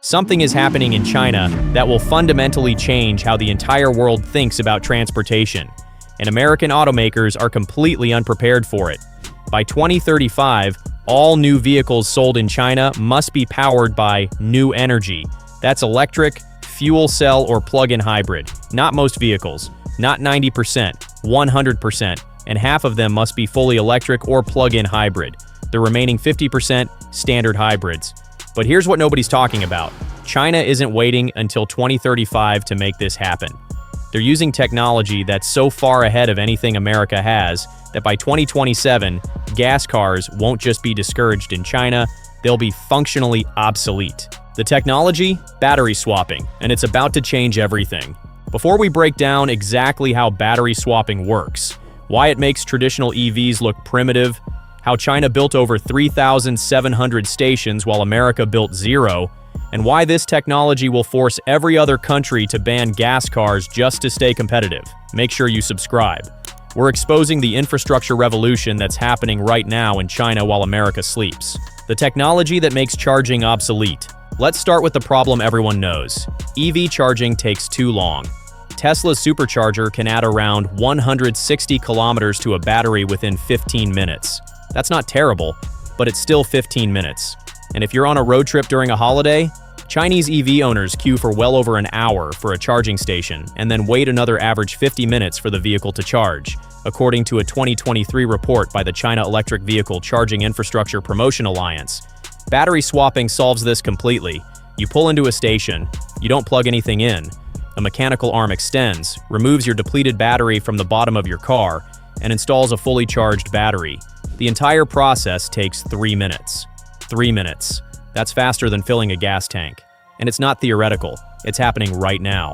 Something is happening in China that will fundamentally change how the entire world thinks about transportation, and American automakers are completely unprepared for it. By 2035, all new vehicles sold in China must be powered by new energy. That's electric, fuel cell, or plug-in hybrid. Not most vehicles, not 90%, 100%, and half of them must be fully electric or plug-in hybrid. The remaining 50%, standard hybrids. But here's what nobody's talking about. China isn't waiting until 2035 to make this happen. They're using technology that's so far ahead of anything America has that by 2027, gas cars won't just be discouraged in China, they'll be functionally obsolete. The technology? Battery swapping, and it's about to change everything. Before we break down exactly how battery swapping works, why it makes traditional EVs look primitive, how China built over 3,700 stations while America built 0, and why this technology will force every other country to ban gas cars just to stay competitive. Make sure you subscribe. We're exposing the infrastructure revolution that's happening right now in China while America sleeps. The technology that makes charging obsolete. Let's start with the problem everyone knows. EV charging takes too long. Tesla's supercharger can add around 160 kilometers to a battery within 15 minutes. That's not terrible, but it's still 15 minutes. And if you're on a road trip during a holiday, Chinese EV owners queue for well over an hour for a charging station and then wait another average 50 minutes for the vehicle to charge, according to a 2023 report by the China Electric Vehicle Charging Infrastructure Promotion Alliance. Battery swapping solves this completely. You pull into a station, you don't plug anything in. A mechanical arm extends, removes your depleted battery from the bottom of your car, and installs a fully charged battery. The entire process takes 3 minutes. 3 minutes. That's faster than filling a gas tank. And it's not theoretical, it's happening right now.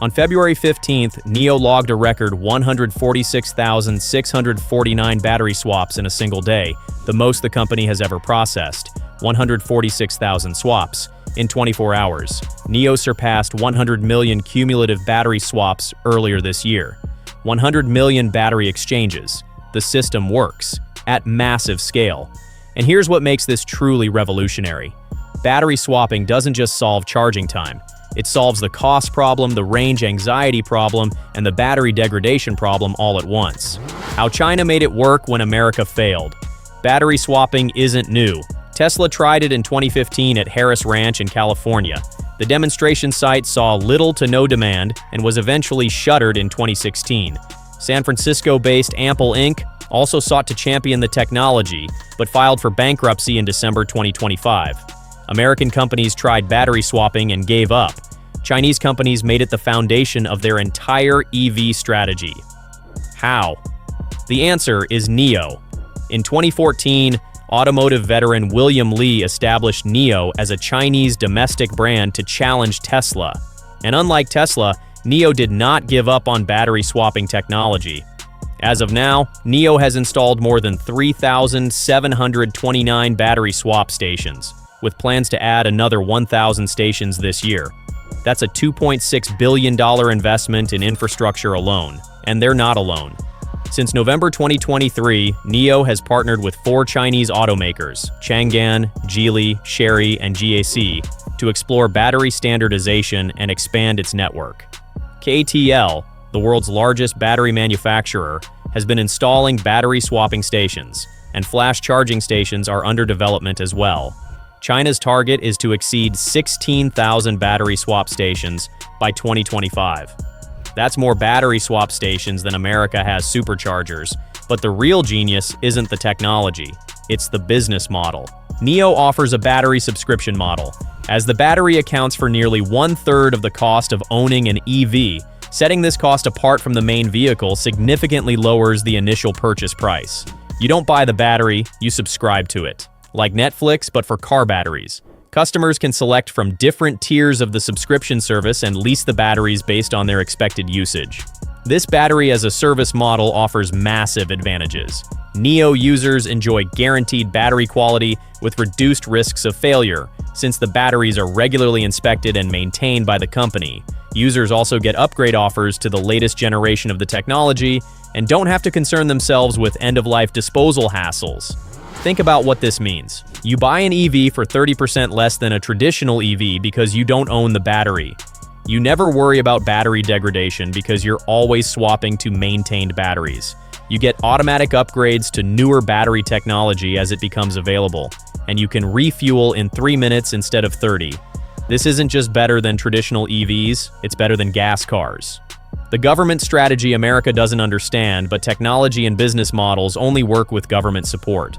On February 15th, NIO logged a record 146,649 battery swaps in a single day, the most the company has ever processed. 146,000 swaps. In 24 hours, NIO surpassed 100 million cumulative battery swaps earlier this year. 100 million battery exchanges. The system works at massive scale. And here's what makes this truly revolutionary. Battery swapping doesn't just solve charging time. It solves the cost problem, the range anxiety problem, and the battery degradation problem all at once. How China made it work when America failed. Battery swapping isn't new. Tesla tried it in 2015 at Harris Ranch in California. The demonstration site saw little to no demand and was eventually shuttered in 2016. San Francisco-based Ample Inc. also sought to champion the technology, but filed for bankruptcy in December 2025. American companies tried battery swapping and gave up. Chinese companies made it the foundation of their entire EV strategy. How? The answer is NIO. In 2014, automotive veteran William Li established NIO as a Chinese domestic brand to challenge Tesla. And unlike Tesla, NIO did not give up on battery swapping technology. As of now, NIO has installed more than 3,729 battery swap stations, with plans to add another 1,000 stations this year. That's a $2.6 billion investment in infrastructure alone, and they're not alone. Since November 2023, NIO has partnered with 4 Chinese automakers, Changan, Geely, Chery, and GAC, to explore battery standardization and expand its network. KTL, the world's largest battery manufacturer, has been installing battery swapping stations, and flash charging stations are under development as well. China's target is to exceed 16,000 battery swap stations by 2025. That's more battery swap stations than America has superchargers, but the real genius isn't the technology, it's the business model. NIO offers a battery subscription model. As the battery accounts for nearly 1/3 of the cost of owning an EV, setting this cost apart from the main vehicle significantly lowers the initial purchase price. You don't buy the battery, you subscribe to it. Like Netflix, but for car batteries. Customers can select from different tiers of the subscription service and lease the batteries based on their expected usage. This battery-as-a-service model offers massive advantages. NIO users enjoy guaranteed battery quality with reduced risks of failure, since the batteries are regularly inspected and maintained by the company. Users also get upgrade offers to the latest generation of the technology and don't have to concern themselves with end-of-life disposal hassles. Think about what this means. You buy an EV for 30% less than a traditional EV because you don't own the battery. You never worry about battery degradation because you're always swapping to maintained batteries. You get automatic upgrades to newer battery technology as it becomes available, and you can refuel in 3 minutes instead of 30. This isn't just better than traditional EVs, it's better than gas cars. The government strategy America doesn't understand, but technology and business models only work with government support.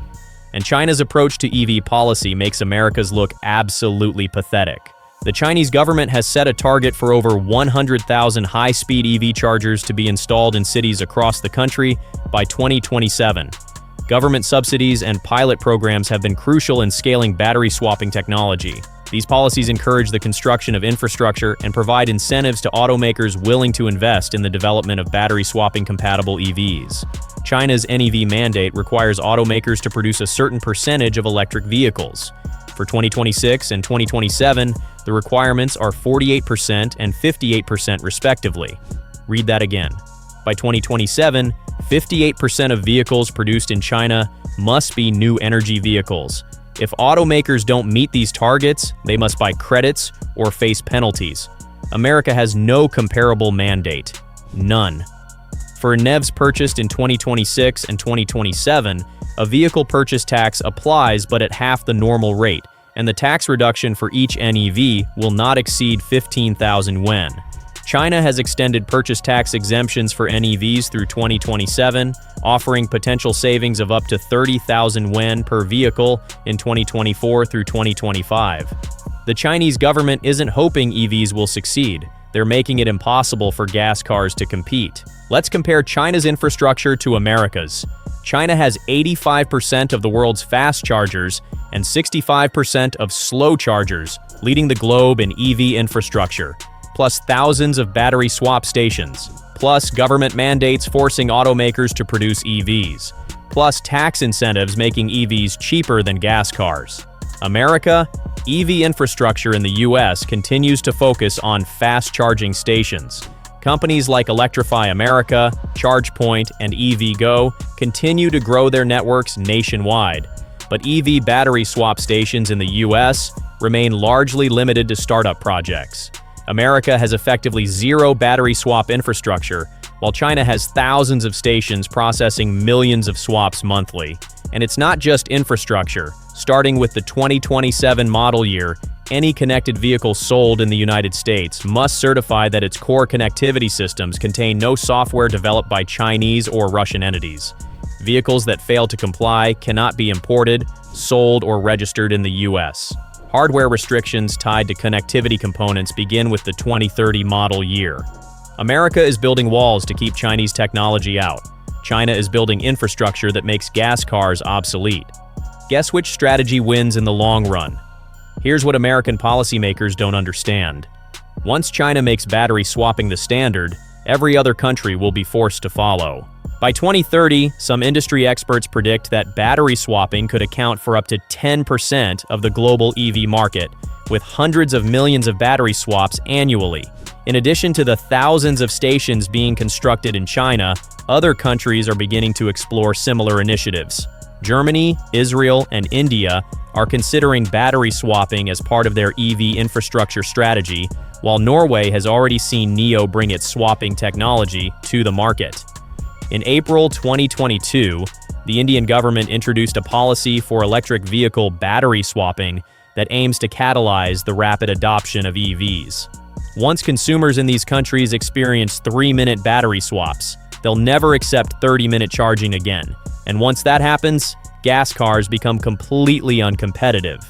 And China's approach to EV policy makes America's look absolutely pathetic. The Chinese government has set a target for over 100,000 high-speed EV chargers to be installed in cities across the country by 2027. Government subsidies and pilot programs have been crucial in scaling battery swapping technology. These policies encourage the construction of infrastructure and provide incentives to automakers willing to invest in the development of battery swapping compatible EVs. China's NEV mandate requires automakers to produce a certain percentage of electric vehicles. For 2026 and 2027, the requirements are 48% and 58% respectively. Read that again. By 2027, 58% of vehicles produced in China must be new energy vehicles. If automakers don't meet these targets, they must buy credits or face penalties. America has no comparable mandate. None. For NEVs purchased in 2026 and 2027, a vehicle purchase tax applies but at half the normal rate, and the tax reduction for each NEV will not exceed 15,000 yuan. China has extended purchase tax exemptions for NEVs through 2027, offering potential savings of up to 30,000 yuan per vehicle in 2024 through 2025. The Chinese government isn't hoping EVs will succeed. They're making it impossible for gas cars to compete. Let's compare China's infrastructure to America's. China has 85% of the world's fast chargers and 65% of slow chargers, leading the globe in EV infrastructure, plus thousands of battery swap stations, plus government mandates forcing automakers to produce EVs, plus tax incentives making EVs cheaper than gas cars. America, EV infrastructure in the US continues to focus on fast charging stations. Companies like Electrify America, ChargePoint, and EVgo continue to grow their networks nationwide. But EV battery swap stations in the US remain largely limited to startup projects. America has effectively zero battery swap infrastructure, while China has thousands of stations processing millions of swaps monthly. And it's not just infrastructure. Starting with the 2027 model year, any connected vehicle sold in the United States must certify that its core connectivity systems contain no software developed by Chinese or Russian entities. Vehicles that fail to comply cannot be imported, sold, or registered in the US. Hardware restrictions tied to connectivity components begin with the 2030 model year. America is building walls to keep Chinese technology out. China is building infrastructure that makes gas cars obsolete. Guess which strategy wins in the long run? Here's what American policymakers don't understand. Once China makes battery swapping the standard, every other country will be forced to follow. By 2030, some industry experts predict that battery swapping could account for up to 10% of the global EV market, with hundreds of millions of battery swaps annually. In addition to the thousands of stations being constructed in China, other countries are beginning to explore similar initiatives. Germany, Israel, and India are considering battery swapping as part of their EV infrastructure strategy, while Norway has already seen NIO bring its swapping technology to the market. In April 2022, the Indian government introduced a policy for electric vehicle battery swapping that aims to catalyze the rapid adoption of EVs. Once consumers in these countries experience 3-minute battery swaps, they'll never accept 30-minute charging again. And once that happens, gas cars become completely uncompetitive.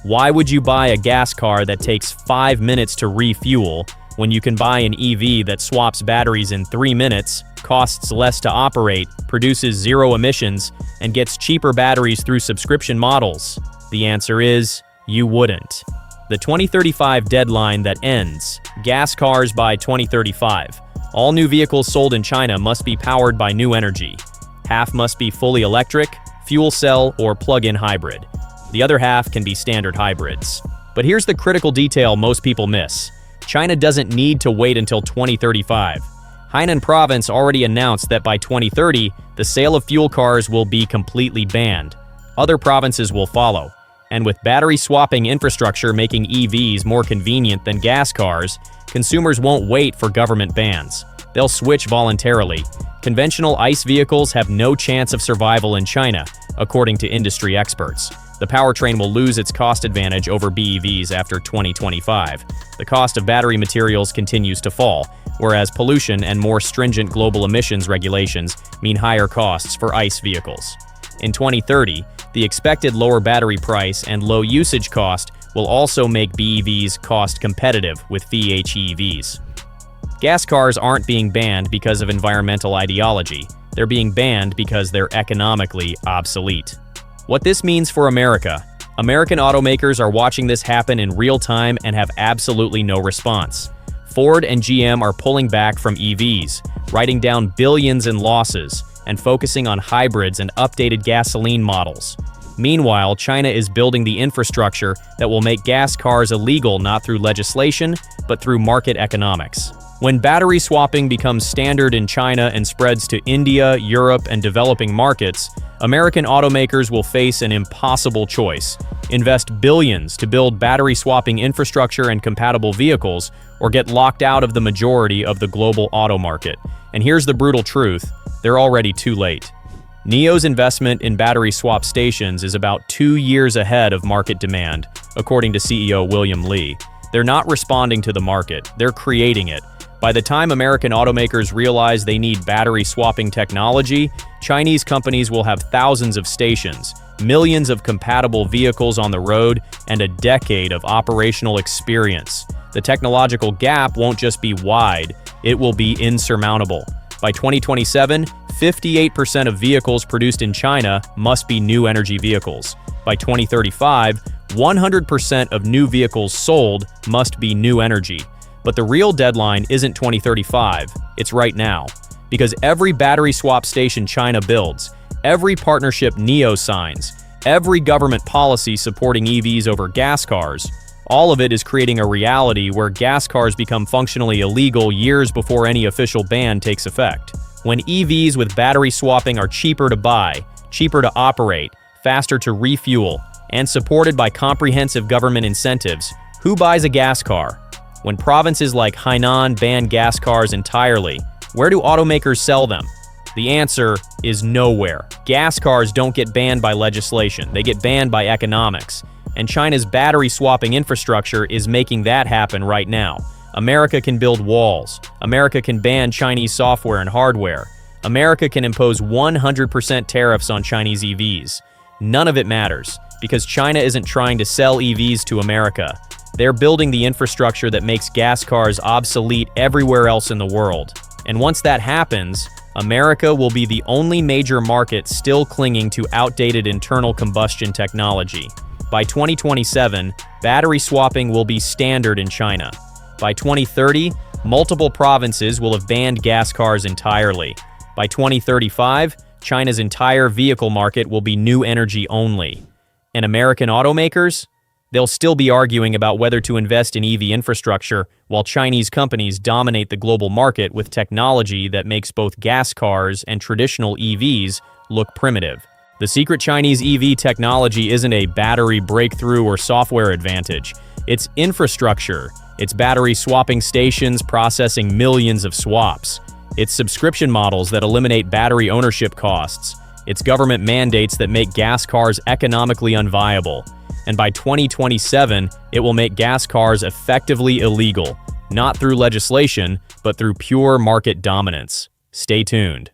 Why would you buy a gas car that takes 5 minutes to refuel when you can buy an EV that swaps batteries in 3 minutes, costs less to operate, produces zero emissions, and gets cheaper batteries through subscription models? The answer is, you wouldn't. The 2035 deadline that ends gas cars by 2035. All new vehicles sold in China must be powered by new energy. Half must be fully electric, fuel cell, or plug-in hybrid. The other half can be standard hybrids. But here's the critical detail most people miss. China doesn't need to wait until 2035. Hainan province already announced that by 2030, the sale of fuel cars will be completely banned. Other provinces will follow. And with battery swapping infrastructure making EVs more convenient than gas cars, consumers won't wait for government bans. They'll switch voluntarily. Conventional ICE vehicles have no chance of survival in China, according to industry experts. The powertrain will lose its cost advantage over BEVs after 2025. The cost of battery materials continues to fall, whereas pollution and more stringent global emissions regulations mean higher costs for ICE vehicles. In 2030, the expected lower battery price and low usage cost will also make BEVs cost competitive with PHEVs. Gas cars aren't being banned because of environmental ideology. They're being banned because they're economically obsolete. What this means for America: American automakers are watching this happen in real time and have absolutely no response. Ford and GM are pulling back from EVs, writing down billions in losses, and focusing on hybrids and updated gasoline models. Meanwhile, China is building the infrastructure that will make gas cars illegal not through legislation, but through market economics. When battery swapping becomes standard in China and spreads to India, Europe, and developing markets, American automakers will face an impossible choice: invest billions to build battery swapping infrastructure and compatible vehicles, or get locked out of the majority of the global auto market. And here's the brutal truth: they're already too late. NIO's investment in battery swap stations is about 2 years ahead of market demand, according to CEO William Li. They're not responding to the market, they're creating it. By the time American automakers realize they need battery swapping technology, Chinese companies will have thousands of stations, millions of compatible vehicles on the road, and a decade of operational experience. The technological gap won't just be wide, it will be insurmountable. By 2027, 58% of vehicles produced in China must be new energy vehicles. By 2035, 100% of new vehicles sold must be new energy. But the real deadline isn't 2035, it's right now. Because every battery swap station China builds, every partnership NIO signs, every government policy supporting EVs over gas cars, all of it is creating a reality where gas cars become functionally illegal years before any official ban takes effect. When EVs with battery swapping are cheaper to buy, cheaper to operate, faster to refuel, and supported by comprehensive government incentives, who buys a gas car? When provinces like Hainan ban gas cars entirely, where do automakers sell them? The answer is nowhere. Gas cars don't get banned by legislation, they get banned by economics. And China's battery swapping infrastructure is making that happen right now. America can build walls. America can ban Chinese software and hardware. America can impose 100% tariffs on Chinese EVs. None of it matters, because China isn't trying to sell EVs to America. They're building the infrastructure that makes gas cars obsolete everywhere else in the world. And once that happens, America will be the only major market still clinging to outdated internal combustion technology. By 2027, battery swapping will be standard in China. By 2030, multiple provinces will have banned gas cars entirely. By 2035, China's entire vehicle market will be new energy only. And American automakers? They'll still be arguing about whether to invest in EV infrastructure while Chinese companies dominate the global market with technology that makes both gas cars and traditional EVs look primitive. The secret Chinese EV technology isn't a battery breakthrough or software advantage. It's infrastructure. It's battery swapping stations processing millions of swaps. It's subscription models that eliminate battery ownership costs. It's government mandates that make gas cars economically unviable. And by 2027, it will make gas cars effectively illegal, not through legislation, but through pure market dominance. Stay tuned.